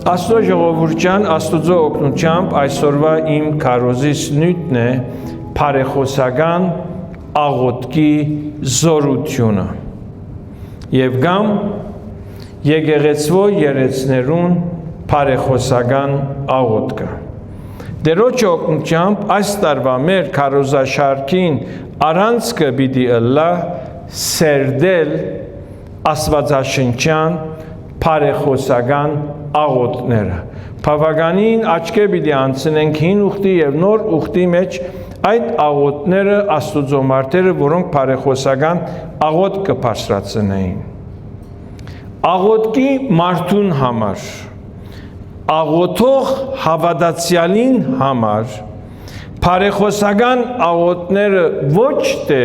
Աստծո ժողովուրդյան Աստծո օգնությամբ այսօրվա իմ քարոզից նույնն է բարեխոսական աղոթքի զորությունը եւ գամ եկեղեցվո երեցներուն բարեխոսական աղոթքը Դերոջ օգնությամբ այս տարվա մեր քարոզաշարքին առանցքը պիտի ըլլա սերդել աստվածաշնչյան բարեխոսական աղոթները բավականին աչքի պիտի անցնենք հին ուխտի եւ նոր ուխտի մեջ այդ աղոթները Աստուծո մարդերը որոնք բարեխոսական աղոթ կբարձրացնեին աղոթքի մարդուն համար աղոթող հավատացյալին համար բարեխոսական աղոթները ոչ թե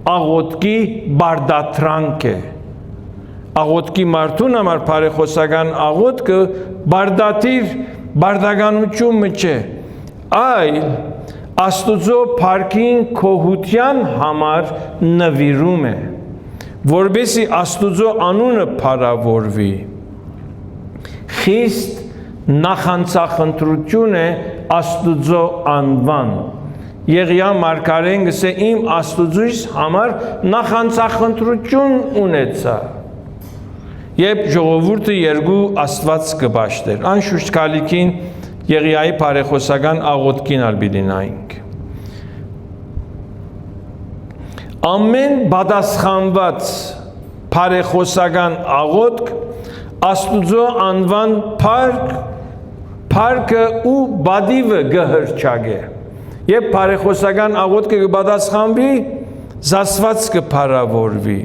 աղոթքի բարդատրանք է աղոթքի մարդուն համար բարեխոսական աղոթքը բարդատիր բարդականություն չէ այլ Աստուծո փառքին քոհության համար նվիրում է որբեսի Աստուծո անունը փառավորվի խիստ նախանցախնդրություն է Աստուծո անվան Եղիա մարգարեն գսե իմ Աստուծուս համար նախանցախնդրություն ունեցա Երբ ժողովուրդը երկու Աստված կբաշտեր անշուշտ քալիքին Եղիայի բարեխոսական աղոթքին ալբիդի նայինք Ամեն բադասխանված բարեխոսական աղոթք Աստուծո անվան փառքը ու բադիվը գհրճագե Երբ բարեխոսական աղոթքը կբադասխանվի զասված կփառավորվի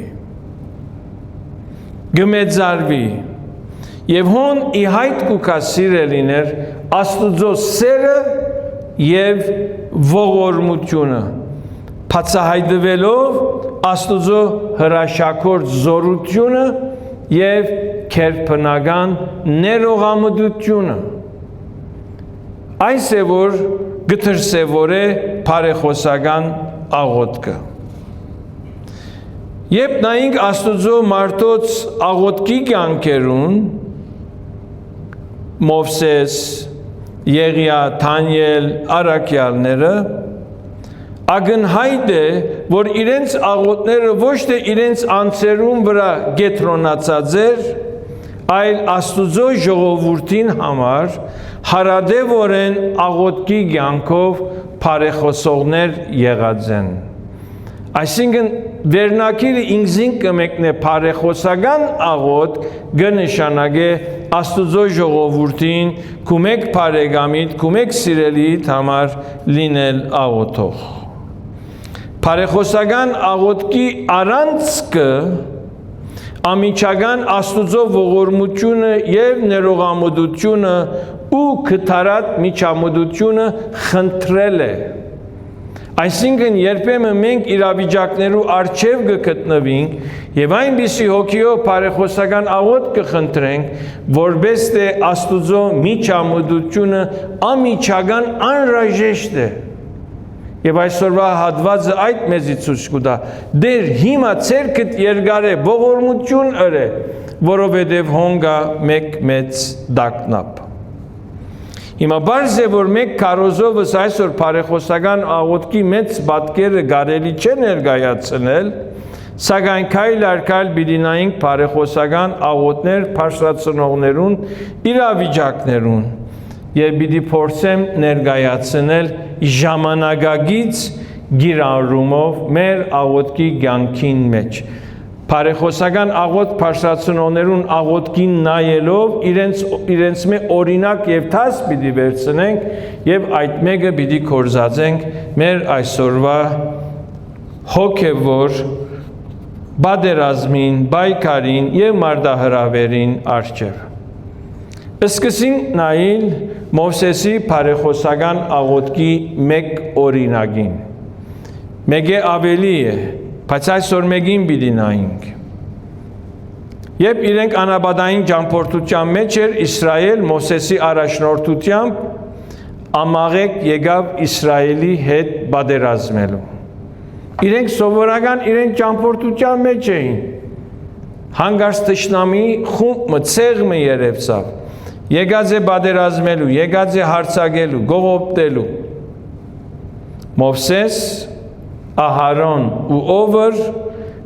գմեծարվի Եվ հոն իհայտ կուկա սիրելիներ Աստուծո սերը և ողորմությունը Բացահայտվելով Աստուծո հրաշագործ զորությունը և քերբնական ներողամտությունը Այս է որ գթրսևոր է բարեխոսական աղոթքը Երբ նայինք Աստուծո մարդոց աղոթքի կյանքերուն Մովսես, Եղիա, Դանիել, Արաքյալները ակնհայտ է, որ իրենց աղոթները ոչ թե իրենց անձերուն վրա գետրոնացած էր, այլ Աստուծո ժողովրդին համար հարադեվորեն աղոթքի կյանքով բարեխոսողներ եղած են Այսինքն վերնակիրը ինքզին կմեկն է բարեխոսական աղոթ կնշանակե Աստուծո ժողովրդին կումեկ բարեկամիտ, կումեկ սիրելիդ համար լինել աղոթող Բարեխոսական աղոթքի առանցքը ամիջական Աստուծո ողորմությունը եւ ներողամտությունը ու քթարատ միջամտությունը խնդրել է Այսինքն երբեմն մենք իրավիճակներու առջև կգտնվենք եւ այնպիսի հոգիով բարեխոսական աղոթ կխնդրենք, որպես թե Աստուծո միջամտությունը ամիջական անհրաժեշտ է։ Եվ այսօրվա հատվածը այդ մեզի ցույց կտա։ Դեր հիմա ցերքդ երկար է, ողորմություն ըրե, որովհետեւ հոնգա մեկ մեծ դակնապ։ Հիմա բարձ է, որ մեկ քարոզովս այսօր բարեխոսական աղոթքի մեծ պատկերը կարելի չէ ներկայացնել, սակայն քայլ առ քայլ պիտի նայենք բարեխոսական աղոթներ բարձրացնողներուն իրավիճակներուն եւ պիտի փորձեմ ներկայացնել ժամանակագից գիրառումով մեր աղոթքի կյանքին մեջ Բարեխոսական աղոթ բարձրացնողներուն աղոթքին նայելով իրենց մե օրինակ եւ թաս պիտի վերցնենք եւ այդ մեկը պիտի կորզածենք մեր այսօրվա հոգեվոր բادرազմին, բայկարին եւ մարտահրավերին արժեվ։ Սկսենք նայել Մովսեսի բարեխոսական աղոթքի մեկ օրինակին։ Մեկը ավելի է Բայց այսօր մեկին պիտի նայենք։ Երբ իրենք անաբադային ճամփորդության մեջ էր Իսրայել Մովսեսի առաջնորդությամբ ամաղեկ եկավ Իսրայելի հետ պատերազմելու։ Իրենք սովորական իրենք ճամփորդության մեջ էին։ Հանգարց թշնամի խումբը ցեղը երևցավ։ եկած է բادرազմելու, եկած է հարցակելու, գողոպտելու։ Մովսես, Ահարոն ու Օվր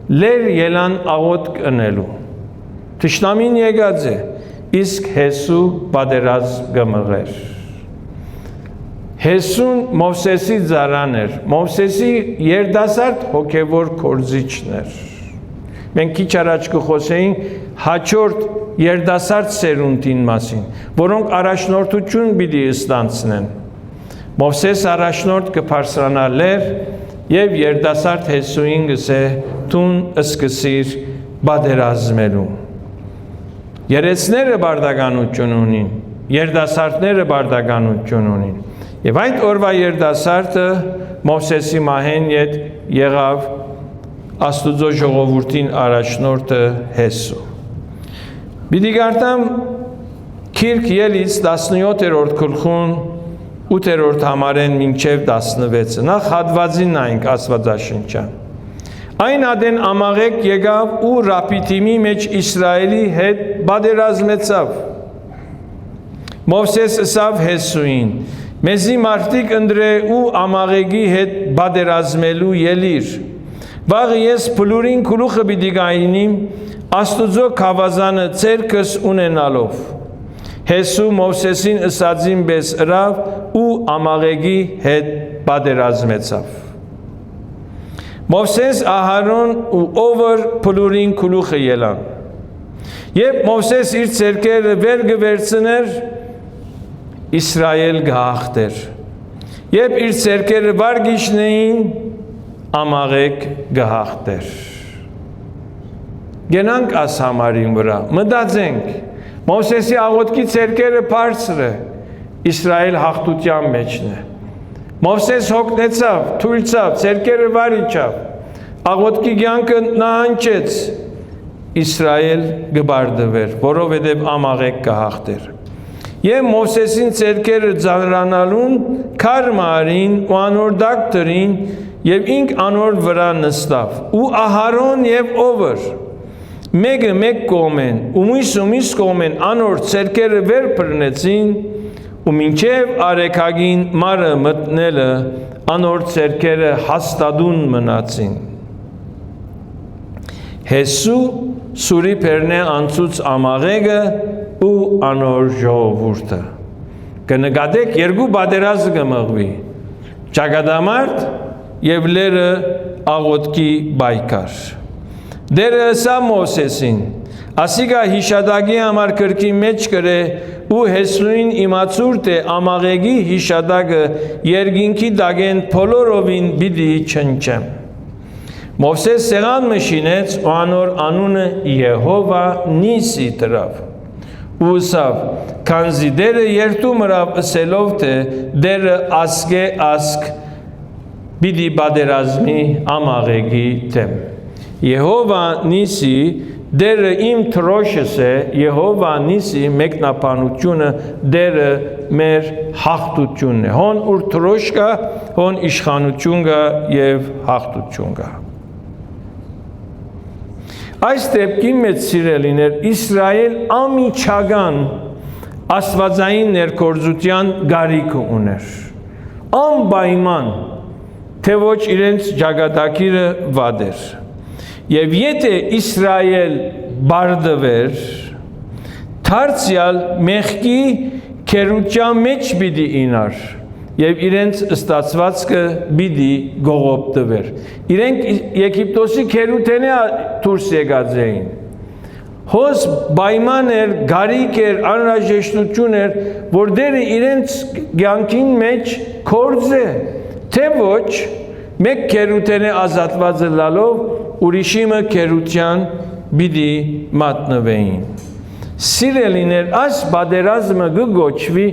լեր ելան աղոտ կնելու։ Թշնամին եկած է, իսկ Հեսու բادرազմ գմղեր։ Հեսուն Մովսեսի ծառան էր, Մովսեսի երդասարդ հոգևոր կորզիչն էր։ Մենք քիչ առաջ կխոսեինք հաջորդ երդասարդ սերունդին մասին, որոնք առաջնորդություն պիտի ստանցնեն։ Մովսես առաջնորդ կփարսրանա լեր եւ երդասարդ Հեսուին գսե տուն սկսիր բادرազմելու։ Երեցները բարդականություն ունին, երդասարտները բարդականություն ունին։ Եվ այդ օրվա երդասարտը Մովսեսի մահեն ետ եղավ Աստուծո ժողովրդին առաջնորդը Հեսու։ Պիտի գարտամ Քիրք ելից 17-րդ գլխուն 8-րդ համարեն մինչև 16-ը։ Նախ հատվածին նայենք Աստվածաշնչյան։ Այն ադեն Ամաղեկ եկավ ու Ռապիդիմի մեջ Իսրայելի հետ բادرազմեցավ։ Մովսես ըսավ Հեսուին. Մեզի մարդիկ ընդրե ու Ամաղեգի հետ բادرազմելու ելիր։ Վաղ ես փլուրին քլուխը պիտի գայինիմ Աստուծո քավազանը ցերկս ունենալով։ Հեսու Մովսեսին ըսածին պես ըրավ ու Ամաղեգի հետ բادرազմեցավ։ Մովսես, Ահարոն ու Օվր փլուրին քլուխը ելան։ Երբ Մովսես իր ցերկերը վեր գվերցներ, Իսրայել գահախտեր։ Երբ իր ցերկերը վարգիշնեին, Ամաղեկ գահախտեր։ Գնանք աս համարին վրա, մտածենք, Մովսեսի աղոթքի ցերկերը բարձր է, Իսրայել հաղթության մեջն է։ Մովսես հոգնեցավ, թույլցավ, ցերկերը վարիչավ, աղոթքի կյանքը նահանջեց, Իսրայել գբարդվեր, որովհետև Ամաղեկ գահախտեր։ Եվ Մովսեսին ցերկերը ծանրանալուն քարմարին ու անոր դակտրին եւ ինք անոր վրա նստավ ու Ահարոն եւ Օվր մեկը մեկ կողմեն ու մյուս կողմեն անոր ցերկերը վեր բռնեցին ու մինչև արեքագին մարը մտնելը անոր ցերկերը հաստատուն մնացին։ Հեսու սուրի պերնե անցուց Ամաղեգը ու անոր ժողովուրդը։ Կնկատեք երկու բادرազմ կմղվի, ճակատամարտ եւ լերը աղոթքի բայկար։ Դերը ըսա Մովսեսին, ասիկա հիշադակի համար կրկի մեջ կրե ու Հեսուին իմացուր թե Ամաղեգի հիշադակը երկինքի դագեն փոլորովին պիտի չնչեմ։ Մովսես սեղան մշինեց ու անոր անունը Եհովա Նիսի դրավ։ Ու ըսավ, քանզի դերը երթու մրավ ըսելով թե դերը ասկե ասկ պիտի բادرազմի Ամաղեգի դեմ։ Եհովա Նիսի դերը իմ թրոշս է, Եհովա Նիսի մեկնաբանությունը դերը մեր հաղթությունն է։ Հոն ուր թրոշ կա, հոն իշխանություն կա եւ հաղթություն կա։ Այս դեպքի մեջ սիրելիներ Իսրայել ամիջական աստվածային ներկործության գարիքը ուներ։ Անպայման թե ոչ իրենց ճակատագիրը վատ էր։ Եվ եթե Իսրայել բարդվեր, դարձյալ մեղքի քերության մեջ պիտի ինար եւ իրենց ստացվածքը պիտի գողոպտվեր։ Իրենք Եգիպտոսի քերութենե դուրս եկած էին։ Հոս պայման էր, գարիկ էր, անհրաժեշտություն էր, որ դերը իրենց կյանքին մեջ կորձե, թե ոչ մեկ քերութենե ազատված լալով ուրիշիմը քերության պիտի մատնվեին։ Սիրելիներ, այս բادرազմը գոչվի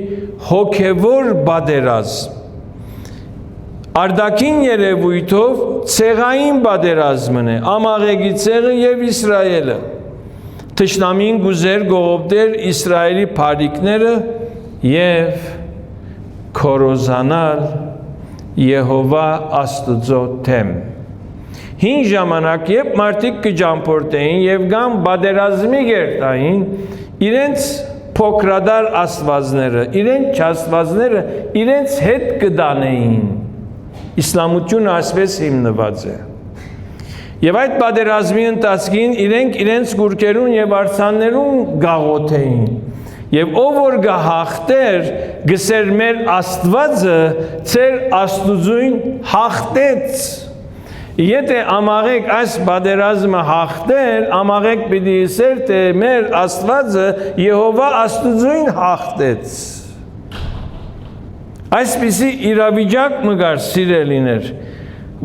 հոգևոր բادرազմ։ Արդակին երևույթով ցեղային բادرազմն է, Ամաղեգի ցեղը եւ Իսրայելը։ Թշնամին գուզեր գողոպտեր Իսրայելի բարիկները եւ քորոզանալ Եհովա Աստծո թեմ։ Հին ժամանակ երբ մարդիկ կջամփորդեին եւ գամ բادرազմի գերտային, իրենց փոքրադար աստվածները, իրենց չաստվածները իրենց հետ կդանեին։ Իսլամությունը այսպես հիմնված է։ Եվ այդ պատերազմի ընթացքին իրենք իրենց գուրքերուն եւ արձաններուն գաղոթեին։ Եվ ով որ գահախտեր գսեր մեր աստվածը ծեր աստուծույն հաղթեց։ Եթե ամաղեք այս պատերազմը հաղթեր, ամաղեք պիտի իսեր, թե մեր աստվածը Եհովա աստուծույն հաղթեց։ Այսպիսի իրավիճակ մգար սիրելիներ,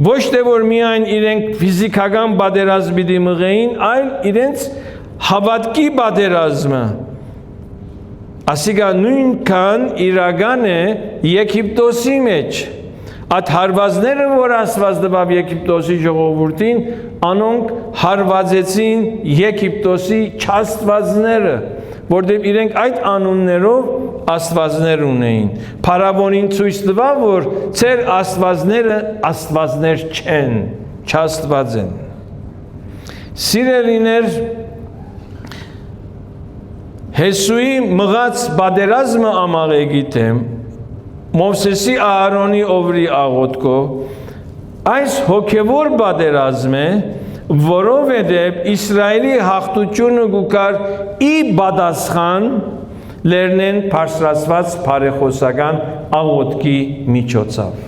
ոչ թե որ միայն իրենք ֆիզիկական պատերազմ պիտի մղեին, այլ իրենց հավատքի պատերազմը, ասիկա նույնքան իրական է Եգիպտոսի մեջ։ Այդ հարվածները, որ Աստված տվավ Եգիպտոսի ժողովրդին, անոնք հարվածեցին Եգիպտոսի չաստվածները, որտեղ իրենք այդ անուններով աստվածներ ունեին։ Փարավոնին ցույց տվավ, որ ծեր աստվածները աստվածներ չեն, չաստված են։ Սիրելիներ, Հեսուի մղած պատերազմը ամաղեգիթեմ, Մովսեսի Ահարոնի ովրի աղոտքով, այս հոգևոր պատերազմ է, որովհետև Իսրայելի հաղթությունը գուկար ի պատասխան լերնեն բարձրացված բարեխոսական աղոտքի միջոցով։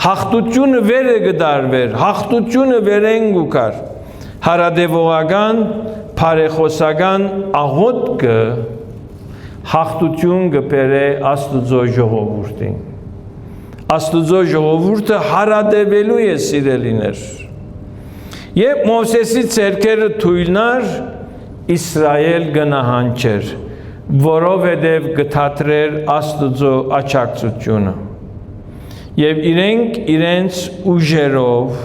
Հաղթությունը վեր է գդարվեր, հաղթությունը վերեն գուկար, հարադևողական բարեխոսական աղոտքը հաղթություն գբերե Աստուծո ժողովուրդին։ Աստուծո ժողովուրդը հարադևելու է սիրելիներ։ Եվ Մովսեսի ցերկերը թույլնար Իսրայել գնահանչեր, որովհետև գթաթրեր Աստուծո աջակցությունը։ Եվ իրենք իրենց ուժերով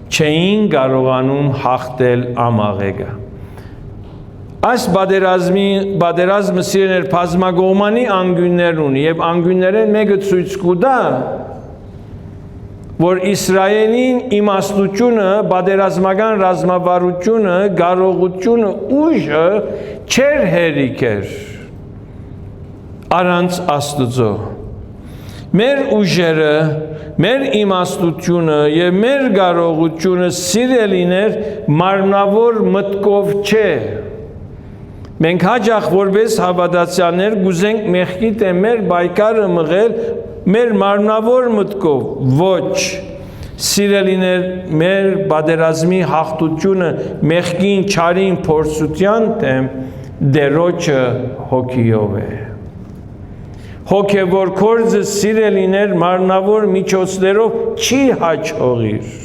չէին կարողանում հաղթել ամաղեգը։ Այս պատերազմը սիրելիներ բազմակողմանի անգյուններ ունի եւ անգյուններեն մեկը ցույց կտա, որ Իսրայելին իմաստությունը, պատերազմական ռազմավարությունը, կարողությունը, ուժը չեր հերիքեր առանց Աստուծո։ Մեր ուժերը, մեր իմաստությունը եւ մեր կարողությունը սիրելիներ մարմնավոր մտքով չէ։ Մենք հաճախ որպես հավատացյալներ գուզենք մեղքի դեմ մեր պայքարը մղել մեր մարմնավոր մտքով, ոչ, սիրելիներ, մեր պատերազմի հաղթությունը մեղքին, չարին, փորձության դեմ դերոջը հոգիով է։ Հոգևոր գործը սիրելիներ մարմնավոր միջոցներով չի հաջողիր։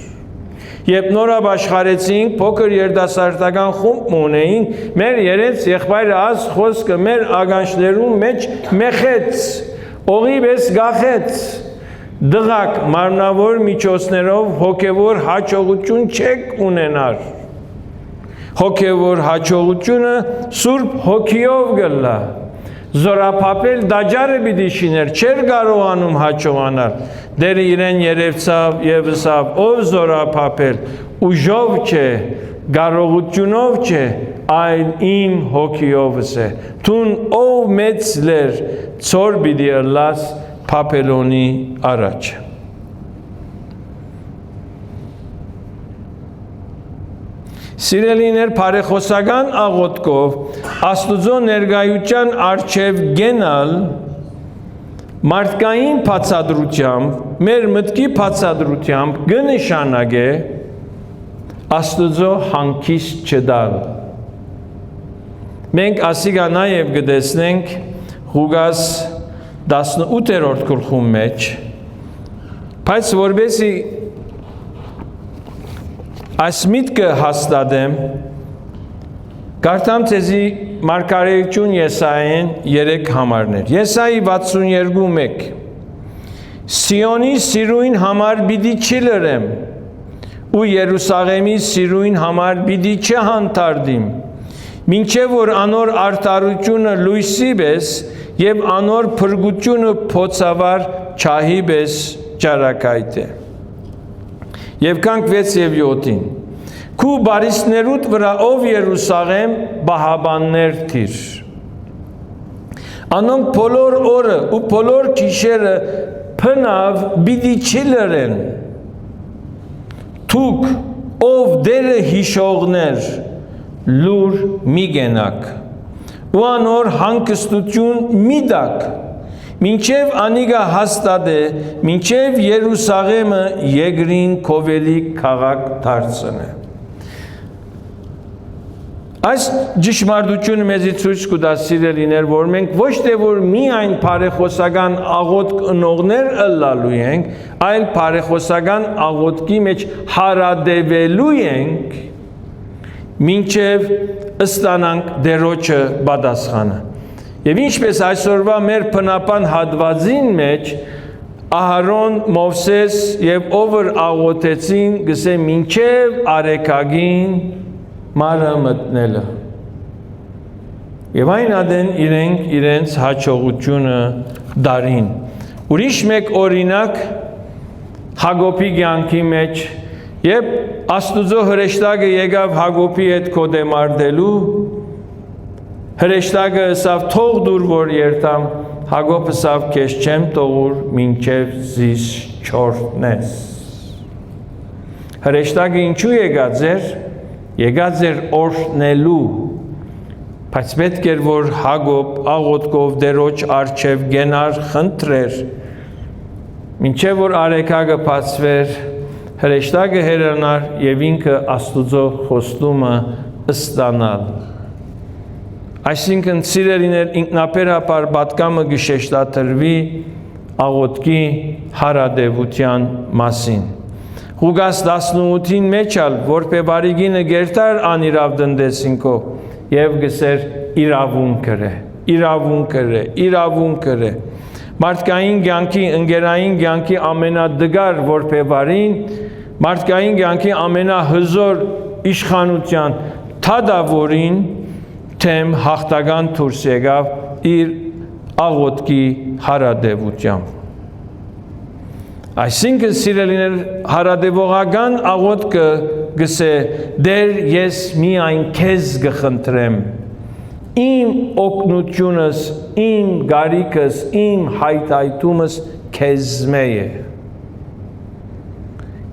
Երբ նորավ աշխարհեցինք, փոքր երիտասարդական խումբ ունեին, մեր երեց եղբայրը աս խոսքը մեր ագանչներում մեջ մեխեց, օղի պես գախեց, դղակ մարմնավոր միջոցներով հոգևոր հաջողություն չեք ունենար։ Հոգևոր հաջողությունը սուրբ հոգիով գլա, զորապապել դաջարը պիտի շիներ, չեր կարողանում հաջողանալ, դերը իրեն երևցավ և վսավ, ով զորապապել, ուժով չէ, կարողությունով չէ, այլ իմ հոգիովս է, թուն ով մեծ լեր, ծոր պիտի ըլլաս պապելոնի առաջ։ Սիրելիներ, բարեխոսական աղոթքով Աստուծո ներկայության առջև գենալ մարդկային բացատրությամբ, մեր մտքի բացատրությամբ կնշանակե Աստուծո հանգիստ չդալ։ Մենք ասիկա նաև կտեսնենք Ղուկաս 18-րդ գլխում մեջ, բայց որպեսզի այս միտքը հաստատեմ, կարդամ ձեզի Մարգարեություն Եսայեն 3 համարներ։ Եսայի 62:1 Սիոնի սիրույն համար պիտի չլրեմ, ու Երուսաղեմի սիրույն համար պիտի չհանդարտիմ, մինչև որ անոր արդարությունը լույսի պես եւ անոր փրկությունը փոցավար չահի պես ճարակայտ է։ Եվ կանք 6 և 7-ին Քու բարիսներուտ վրա ով Երուսաղեմ բահաբաններ թիր, Անոնք բոլոր օրը ու բոլոր գիշերը փնավ բիդի չլրեն։ Թուք ով դերը հիշողներ լուր մի գենակ ու անոր հանգստություն մի դակ մինչև անիգա հաստատ է մինչև Երուսաղեմը եգրին կովելիք քաղաք դարձնե։ Այս ճշմարտությունը մեզի ցույց կտա սիրելիներ, որ մենք ոչ թե որ միայն բարեխոսական աղոթք ընողներ ըլլալու ենք, այլ բարեխոսական աղոթքի մեջ հարադևելու ենք, մինչև ստանանք դերոջը պատասխանը։ Եվ ինչպես այսօրվա մեր բնապան հատվածին մեջ Ահարոն, Մովսես եւ ով աղոթեցին, գսե մինչև արեքագին մարը մտնելը։ Եվ այն ադեն իրենք իրենց հաջողությունը դարին։ Ուրիշ մեկ օրինակ Հակոբի կյանքի մեջ, երբ Աստուծո հրեշտակը եկավ Հակոբի հետ կոդեմարտելու, հրեշտակը ասավ թող դուր որ երթամ, Հակոբը ասավ քեզ չեմ թողուր մինչև զիս չորտնես։ Հրեշտակը ինչու եկած էր օրհնելու, բայց պետք էր որ Հակոբ աղոթքով դերոջ առջև գենար խնդրեր, մինչև որ արեքագը բացվեր, հրեշտակը հեռանար եւ ինքը Աստուծո խոստումը ստանալ։ Այսինքն սիրելիներ ինքնաբերաբար պատկամը գշեշտադրվի աղոթքի հարադևության մասին։ Ղուկաս 18-ին մեջ ալ, որպե բարիգինը գերտար անիրավ դնդեսինքով և գսեր իրավունք է։ Մարդկային կյանքի, ընկերային կյանքի ամենադգար որպե բարին, մարդկային կյանքի ամենահզոր իշխանության թադավորին թեմ հաղթական դուրս եկավ իր աղոթքի հարադևությամբ։ Այսինքն սիրելիներ հարադևողական աղոթքը գսե դեր ես միայն քեզ գխնդրեմ իմ օգնությունս իմ գարիկս իմ հայթայթումս քեզմե է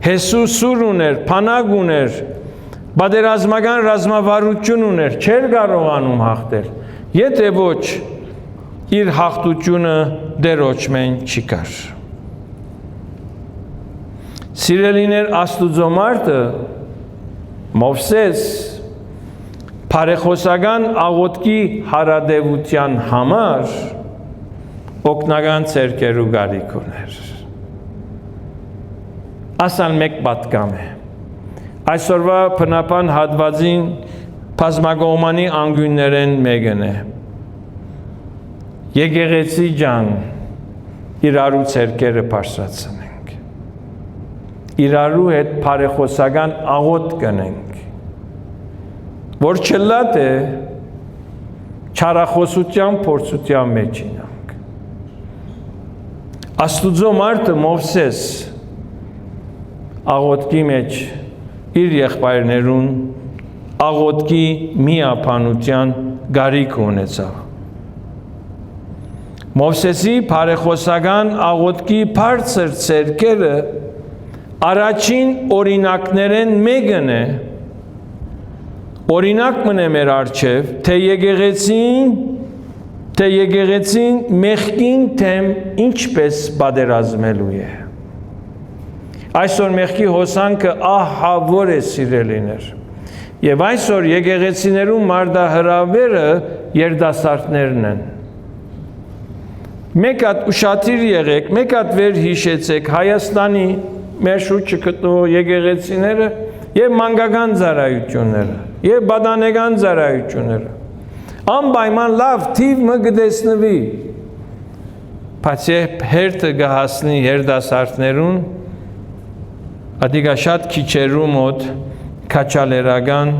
Հեսուս սուր ուներ փանակ ուներ բادرազմական ռազմավարություն ուներ չէր կարողանում հաղթել եթե ոչ իր հաղթությունը դերոճմեն չի կար Սիրելիներ Աստուծո մարդը Մովսես բարեխոսական աղոթքի հարադևության համար օգնական ցերկերու գարիք ուներ։ Ասան մեկ պատկամ է։ Այսօրվա բնապան հատվածին բազմակողմանի անգույններեն մեկն է։ Եկեղեցի ջան իրարու ցերկերը բարձրացնենք։ Իրարու հետ բարեխոսական աղոթք կնենք, որ չլատ է չարախոսության փորձության մեջ ինանք։ Աստուծո մարդը Մովսես աղոթքի մեջ իր եղբայրներուն աղոթքի միապանության գարիք ունեցավ։ Մովսեսի բարեխոսական աղոթքի բարձր ցերկերը Առաջին օրինակներեն մեկն է, օրինակ մնե մեր առջև, թե եկեղեցին մեղքին թեմ ինչպես պատերազմելու է։ Այսօր մեղքի հոսանքը ահավոր է սիրելիներ, և այսօր եկեղեցիներում մարդահրավերը երդասարտներն են։ Մեկ հատ ուշադիր եղեք, մեկ հատ վեր հիշեցեք Հայաստանի մեր շուրջը գտնվող եկեղեցիները եւ մանկական ծառայությունները եւ բադանեգան ծառայությունները անպայման լավ թիվը կտեսնվի բայց երբ հերթը կհասնի երդասարտներուն ադիգա շատ քիչերու մոտ քաչալերական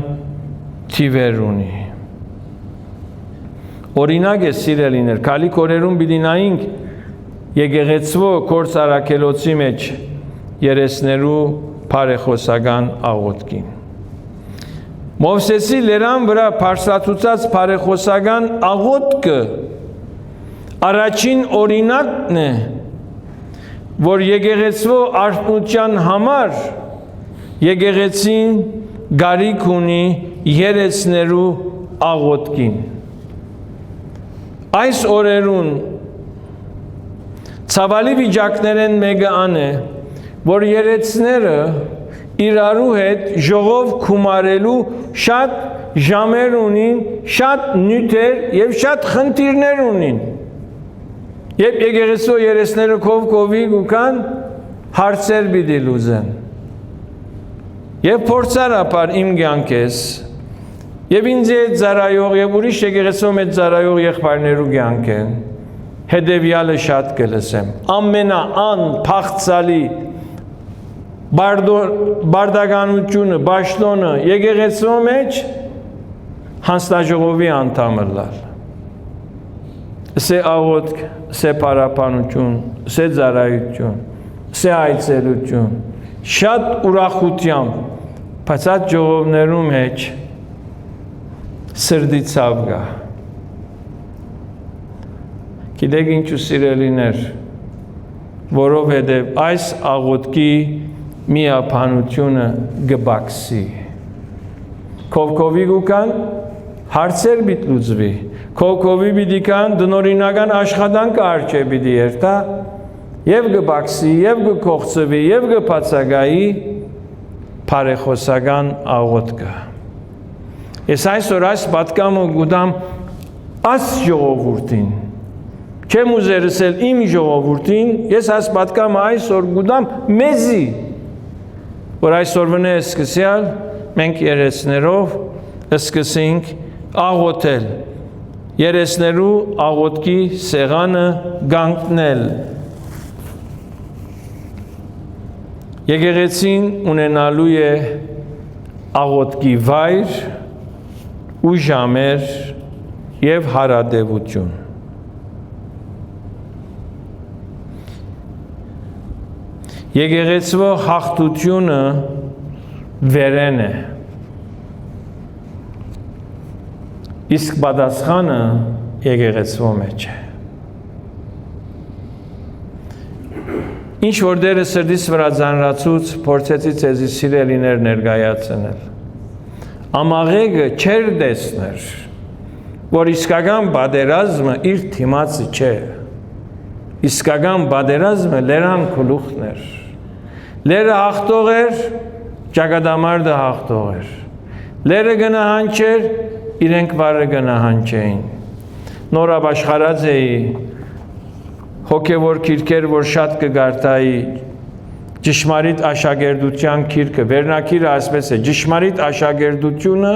թիվեր ունի օրինակ է սիրելիներ քալիք օրերուն պիտի նայենք եկեղեցվո կորցարակելոցի մեջ երեսներու բարեխոսական աղոթքին։ Մովսեսի լերան վրա բարձրացուցած բարեխոսական աղոթքը Առաջին օրինակն է, որ եկեղեցու արթնության համար եկեղեցին գարիք ունի երեցներու աղոթքին։ Այս օրերուն ցավալի վիճակներեն մեկը ան է, որ երեցները իրարու հետ ժողով քումարելու շատ ժամեր ունին, շատ նյութեր եւ շատ խնդիրներ ունին։ Երբ եկեղեցու երեցները կովի գուքան հարցեր պիտի լուծեն։ Եվ փորձարապար իմ կյանքես, եւ ինձ հետ ծառայող եւ ուրիշ եկեղեցու մեջ ծառայող եղբայրներու կյանք են, հետեւյալը շատ կլսեմ։ Ամենաանփախցալի բարդականությունը, բաշտոնը եկեղեցու մեջ հանձնաժողովի անդամը լալ։ Սե աղոթք, սե պարապանություն, սե ծառայություն, սե այցելություն, շատ ուրախությամբ, բայց այդ ժողովներու մեջ սրդի ցավ կա։ Գիտեք ինչու սիրելիներ, որովհետև այս աղոթքի միապանությունը գբաքսի։ Կովկովի գուկան հարցեր պիտի լուծվի, կովկովի պիտի կան դնորինական աշխատանքը արջե պիտի երթա, եւ գբաքսի, եւ գկողծվի, եւ գբացակայի բարեխոսական աղոթքը։ Ես այսօր այս պատկամը գուտամ աս ժողովուրդին, չեմ ուզեր ասել իմ ժողովուրդին, ես այս պատկամը այսօր գուտամ մեզի, որ այսօր վնե սկսյալ մենք երեցներով սկսենք աղոթել, երեցներու աղոթքի սեղանը գանկնել։ Եկեղեցին ունենալու է աղոթքի վայր ու ժամեր եւ հարադեվություն։ Եկեղեցու հաղթությունը վերեն է, իսկ պատասխանը եկեղեցու մեջ է։ Ինչ որ դերը սրդիս վրա ձանրացուց փորձեցի ցեզի սիրելիներ ներկայացնել։ Ամաղեգը չեր տեսներ, որ իսկական պատերազմը իր թիմացը չէ։ Իսկական պատերազմը լերան գլուխն էր։ Լերը հաղթող էր, ճակատամարտը հաղթող էր։ Լերը գնահանջեր, իրենք վարը գնահանջեին։ Նոր ապաշխարած էի հոգևոր քիրքեր, որ շատ կգարտայի ճշմարիտ աշակերտության քիրքը, վերնակիրը ասպես է, ճշմարիտ աշակերտությունը,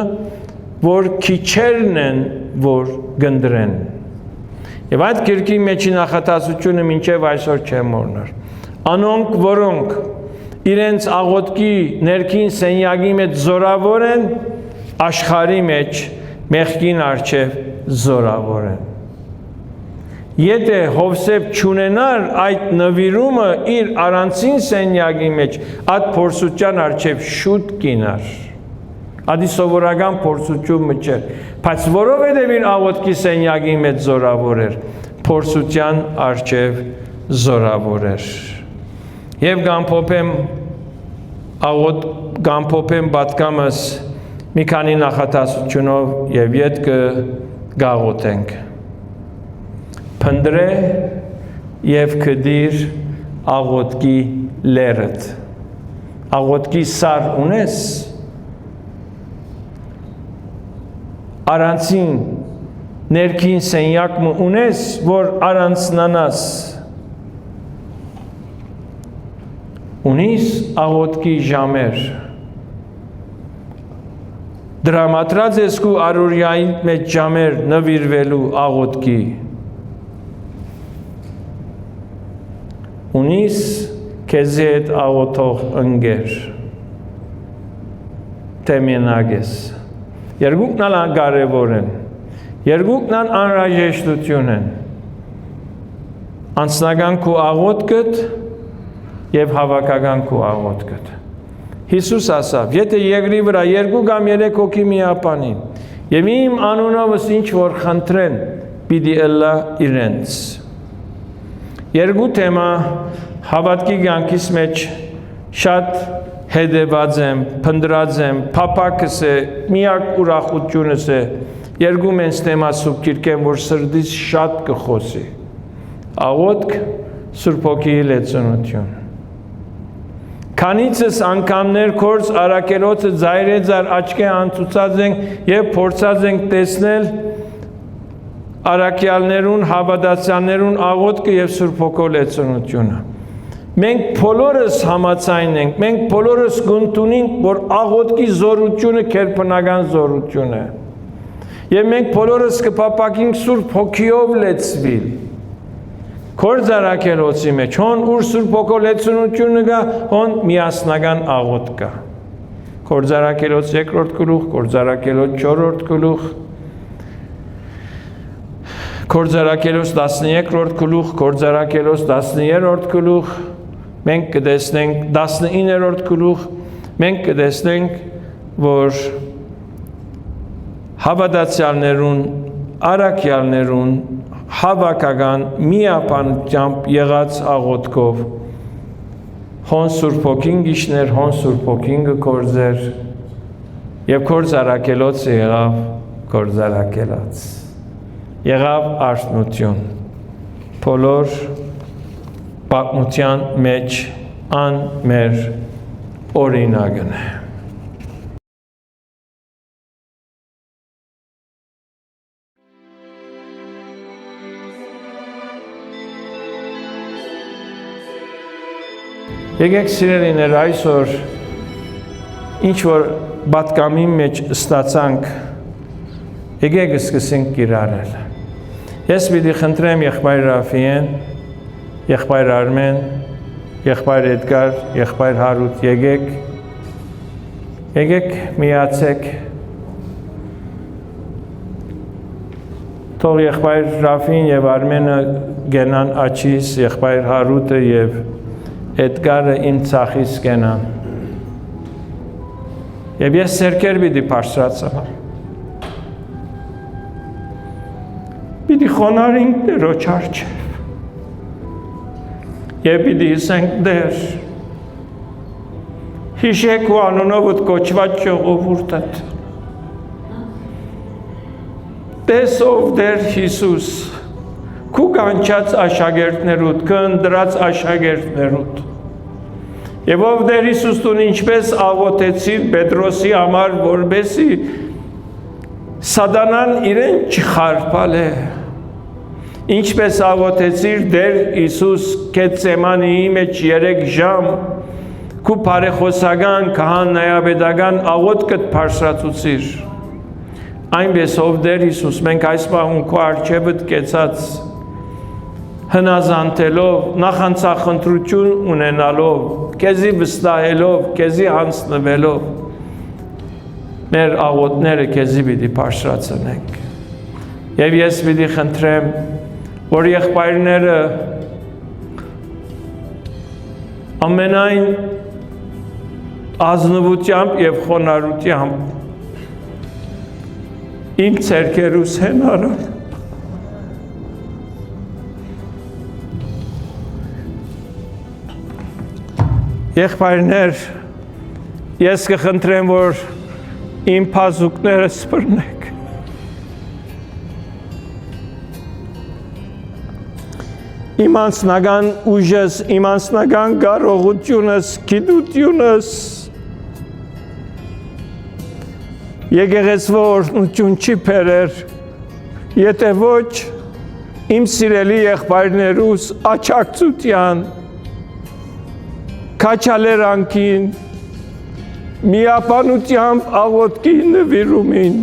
որ քիչերն են, որ գնդրեն։ Եվ այդ քիրքի մեջի նախատասությունը մինչև այսօր չեմ մոռնար։ Անոնք, որոնք իրենց աղոթքի ներքին սենյակի մեջ զորավոր են, աշխարհի մեջ մեղքին առջև զորավոր են։ Եթե Հովսեփ չունենար այդ նվիրումը իր առանցին սենյակի մեջ, այդ փորձության առջև շուտ կինար։ Ադի սովորական փորձությունը չէ, բայց որովհետև իր աղոթքի սենյակի մեջ զորավոր էր, փորձության առջև զորավոր էր։ Եվ գամփոփեմ պատկամս մի քանի նախատասությունով եւ յետքը գաղոթենք։ Փնդրե եւ կդիր աղոթքի լերդ։ Աղոթքի սար ունես, առանցին ներքին սենյակը ունես, որ առանցնանաս։ Ունիս աղոթքի ժամեր։ Դրամատրած ես քու առօրյայի մեջ ժամեր նվիրվելու աղոթքի։ Ունիս քեզ հետ աղոթող ընկեր։ Թե մենակ ես։ Երկուքն ալ կարևոր են։ Երկուքն ալ անհրաժեշտություն են։ Անձնական քու աղոթքդ եւ հավաքական քու աղոթքդ։ Հիսուս ասավ, եթե երկրի վրա 2 կամ 3 հոգի միապանին, եւ իմ անունովս ինչ որ խնդրեն, պիտի ըլլա իրենց։ Երկու թեմա հավատքի կյանքիս մեջ շատ հետևած եմ, փնտրած եմ, փափակս է, միակ ուրախությունս է, երկու մենս թեմա Սուրբ Գիրքեն, որ սրտից շատ կխոսի։ Աղոթք, Սուրբ Հոգիի լեցունություն։ Քանիցս անգամներ կորս առաքելոցը ձայրեձար աչքի անցուցած ենք եւ փորձած ենք տեսնել առաքյալներուն, հավատացյալներուն աղոթքը եւ Սուրբ Հոգու լեցունությունը։ Մենք բոլորս համաձայն ենք, մենք բոլորս գտնունենք, որ աղոթքի զորությունը քերբնական զորություն է։ Եվ մենք բոլորս կփափակենք Սուրբ Հոգիով լեցվել։ Կորձարակելոցի մեջ, հոն ուր Սուրբ Հոգու լեցունությունը կա, հոն միասնական աղոթք կա։ Կորձարակելոց 2-րդ գլուխ, Կորձարակելոց 4-րդ գլուխ, Կորձարակելոց 13-րդ գլուխ, Կորձարակելոց 13-րդ գլուխ, մենք կտեսնենք 19-րդ գլուխ, մենք կտեսնենք, որ հավատացյալներուն, առաքյալներուն հավաքական միապանությամբ եղած աղոթքով հոն Սուրբ Հոգին գիշներ, հոն Սուրբ Հոգին կորձեր եւ կորձարակելոցը եղավ կորձարակելոց։ Եղավ արթնություն։ Բոլոր պատմության մեջ ան մեր օրինակն է։ Եկեք սիրելիներ, այսօր ինչ որ պատկամի մեջ ստացանք, եկեք սկսենք կիրառել։ Ես պիտի խնդրեմ եղբայր Ռաֆիեն, եղբայր Արմեն, եղբայր Էդգար, եղբայր Հարութ, եկեք միացեք, թող եղբայր Ռաֆին եւ Արմենը գենան աչիս, եղբայր Հարութը եւ Էդգարը իմ ցախիս գենան։ Եվ ես սերկեր պիտի բարձրացամ։ Պիտի խոնարհենք Տերոջ առջև։ Եվ պիտի ասենք Տեր, հիշեք ու անունովդ կոչված ժողովուրդդ։ Տես ով Տեր Հիսուս, քու կանչած աշակերտներուդ, քու ընտրած աշակերտներուդ։ Եվ ով Տեր Հիսուս դու ինչպես աղոթեցիր Պետրոսի համար, որբեսի Սատանան իրեն չխարփալե։ Ինչպես աղոթեցիր Տեր Հիսուս Գեթսեմանիի մեջ 3 ժամ, քու բարեխոսական, քահանայապետական աղոթքդ բարձրացուցիր։ Այնպես ով Տեր Հիսուս, մենք այս պահուն քո առջևդ կեցած հնազանդելով, նախանցախնդրություն ունենալով, քեզի վստահելով, քեզի հանձնվելով, մեր աղոթները քեզի պիտի բարձրացնենք։ Եվ ես պիտի խնդրեմ, որ եղբայրները ամենայն ազնվությամբ եւ խոնարհությամբ իմ ցերկերուս հենարան եղբայրներ, ես կխնդրեմ, որ իմ բազուկները սփռնեք։ Իմ անձնական ուժս, իմ անձնական կարողությունս, գիտությունս եկեղեցվո օրհնություն չի բերեր, եթե ոչ իմ սիրելի եղբայրներուս աջակցության, քաջալերանքին, միապանությամբ աղոթքի նվիրումին։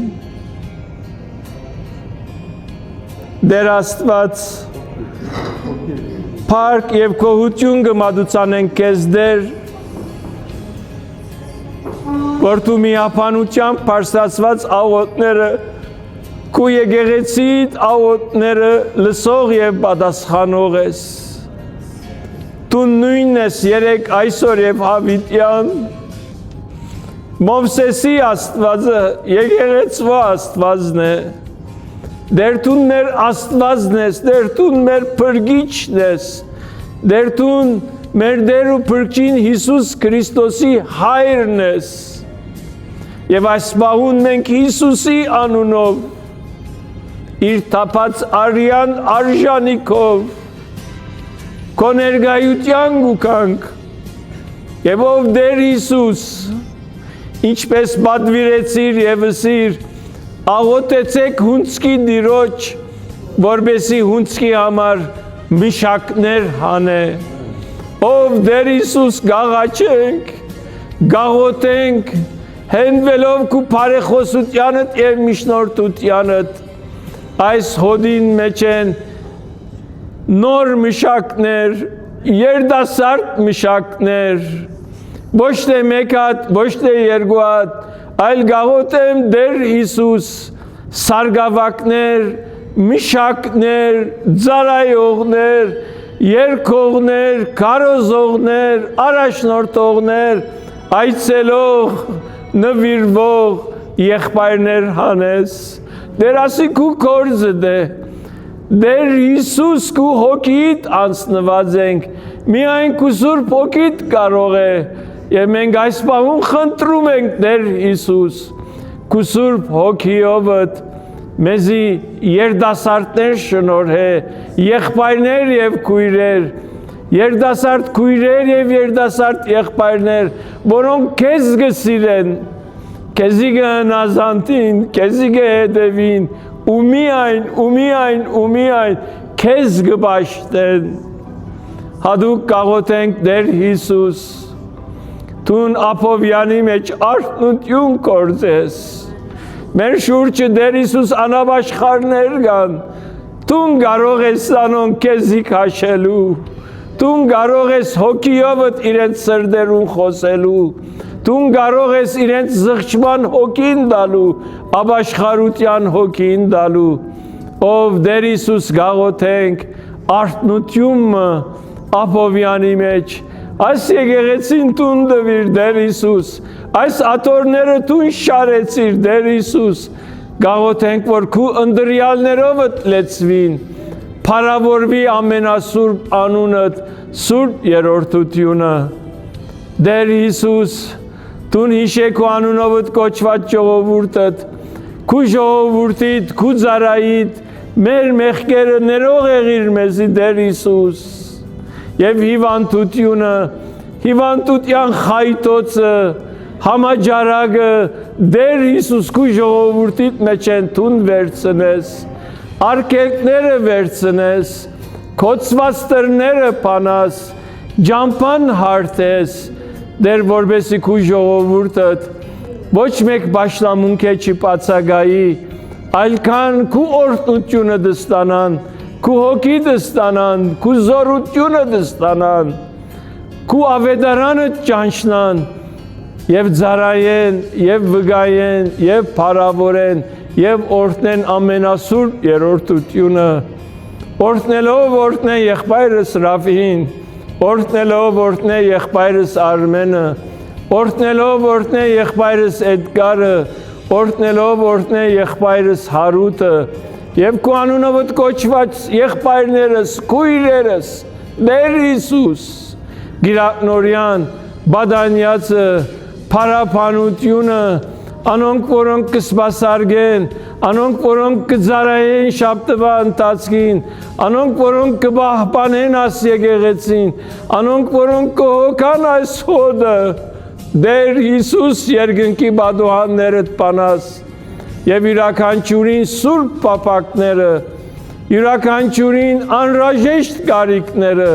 Դեր Աստված, փառք եւ գոհություն կմատուցանենք քեզ Տեր, որ դու միապանությամբ բարձրացված աղոթները, քու եկեղեցիդ աղոթները լսող եւ պատասխանող ես։ Դու նույնն ես երեք այսօր եւ հավիտյան, Մովսեսի Աստվածը եկեղեցվո Աստվածն է, Դեր Տուն մեր Աստվածն ես, Դեր Տուն մեր Փրկիչն ես, Դեր Տուն մեր Տեր ու Փրկիչ Հիսուս Քրիստոսի հայրն ես։ Եվ այս բաղուն մենք Հիսուսի անունով, իր թափած արյան արժանիքով, քո ներկայության գուքանք, եւ ով Տեր Հիսուս, ինչպես պատվիրեցիր եւ ըսիր, աղոթեցեք հունցքի Տիրոջ, որպեսզի հունցքի համար միշակներ հանե։ Ով Տեր Հիսուս գաղաչենք, գաղոթենք, հենվելով քու բարեխոսությանդ եւ միջնորդությանդ, այս հոդին մեջ են նոր մշակներ, երդասարդ մշակներ, ոչ թե մեկ հատ, ոչ թե երկու հատ, այլ գաղոթեմ Տեր Հիսուս, սարգավակներ, մշակներ, ծառայողներ, երգողներ, քարոզողներ, առաջնորդողներ, այցելող, նվիրվող եղբայրներ հանես։ Դեր ասի քու կորձը դե, Դեր Հիսուս քու հոգիդ անցնված ենք, միայն քու Սուրբ հոգիդ կարող է, եւ մենք այս բաղում խնդրում ենք Տեր Հիսուս, քու Սուրբ հոգիովդ մեզի երդասարտներ շնորհե, եղբայրներ եւ քույրեր, երդասարտ քույրեր եւ երդասարտ եղբայրներ, որոնք քեզ գսիրեն, քեզի գնազանդին, քեզի գհետևին, ու միայն քեզ գբաշխեն։ Հատուկ գաղոթենք Տեր Հիսուս, Տուն Ափովյանի մեջ արթնություն կործես, մեր շուրջը Տեր Հիսուս անաբաշխարներ կան, Տուն կարող ես անոն քեզի քաշելու, Տուն կարող ես հոգիովդ իրենց սրտերուն խոսելու, Տուն կարող ես իրենց զղջման հոգին տալու, աբաշխարության հոգին տալու, ով Տեր Հիսուս գաղոթենք արթնությունը Ափովյանի մեջ, այս եկեղեցին Տուն տվիր Տեր Հիսուս, այս աթոռները Տուն շարեցիր Տեր Հիսուս, գաղոթենք որ քու ընտրյալներովդ լեցվին, փառավորվի ամենասուրբ անունդ, Սուրբ երրորդությունը, Տեր Հիսուս, Տուն հիշե քու անունովդ կոչված ժողովուրդդ, քու ժողովուրդիդ, քու ծառայիդ, մեր մեղքերը ներող եղիր մեզի Տեր Հիսուս, եւ հիվանդության խայտոցը, համաճարակը Տեր Հիսուս քու ժողովուրդիդ մեջ են Տուն վերցնես, արգելքները վերցնես, կոծված տրները փանաս, ջամփան հարթես, Դեր որպեսզի քու ժողովուրդդ ոչ մեկ պաշտամունք չի բացակայի, այլ քան քու օրհնությունը դստանան, քու հոգի դստանան, քու զորությունը դստանան, քու ավետարանը ճանչնան, եւ ծառայեն, եւ վգայեն, եւ փառավորեն, եւ օրհնեն ամենասուրբ երրորդությունը, օրհնելով օրհնեն եղբայրս Ռաֆին, օրհնելով օրհնե եղբայրս Արմենը, օրհնելով օրհնե եղբայրս Էդգարը, օրհնելով օրհնե եղբայրս Հարութը, եւ քու անունովդ կոչված եղբայրներս, քույրերս, Տեր Հիսուս, Գիրակնորյան, Բադանյացը, Փարափանությունը, անոնք որոնք կսպասարկեն, անոնք որոնք կծառայեն շաբթվա ընթացքին, անոնք որոնք կպահպանեն այս եկեղեցին, անոնք որոնք կհոգան այս հոդը, Տեր Հիսուս երկնքի պատուհաններդ բանաս, եւ յուրաքանչյուրին սուրբ պապակները, յուրաքանչյուրին անհրաժեշտ կարիքները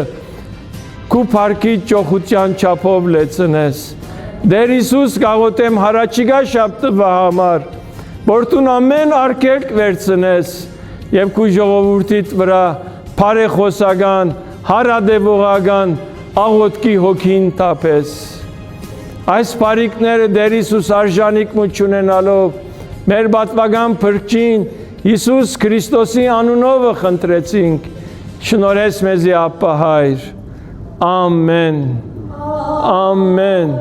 քու փառքի ճոխության չափով լեցնես։ Տեր Հիսուս գաղոթեմ հարաճիգա շաբթվա համար, որ Տուն ամեն արգելք վերցնես եւ քու ժողովուրդիդ վրա բարեխոսական, հարադեվողական աղոթքի հոգին տապես։ Այս բարիքները Տեր Հիսուս արժանիք ունենալով մեր պատվական Փրկին Հիսուս Քրիստոսի անունով խնդրեցինք, շնորհես մեզի Ապա Հայր։ Ամեն։ Ամեն։